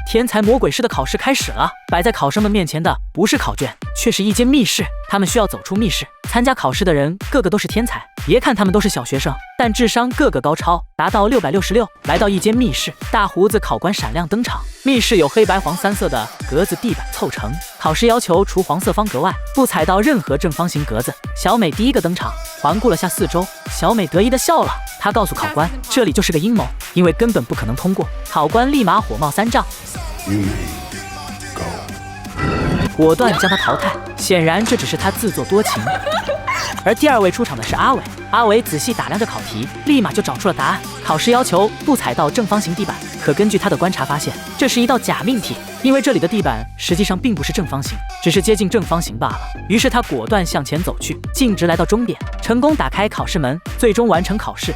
天才魔鬼式的考试开始了。摆在考生们面前的不是考卷，却是一间密室。他们需要走出密室。参加考试的人个个都是天才，别看他们都是小学生，但智商个个高超，达到666。来到一间密室，大胡子考官闪亮登场。密室有黑白黄3色的格子地板凑成，考试要求除黄色方格外，不踩到任何正方形格子。小美第一个登场，环顾了下四周，小美得意的笑了。她告诉考官，这里就是个阴谋，因为根本不可能通过。考官立马火冒三丈，果断将她淘汰。显然这只是她自作多情。而第2位出场的是阿伟，阿伟仔细打量着考题，立马就找出了答案。考试要求不踩到正方形地板，可根据他的观察发现，这是一道假命题，因为这里的地板实际上并不是正方形，只是接近正方形罢了。于是他果断向前走去，径直来到终点，成功打开考试门，最终完成考试。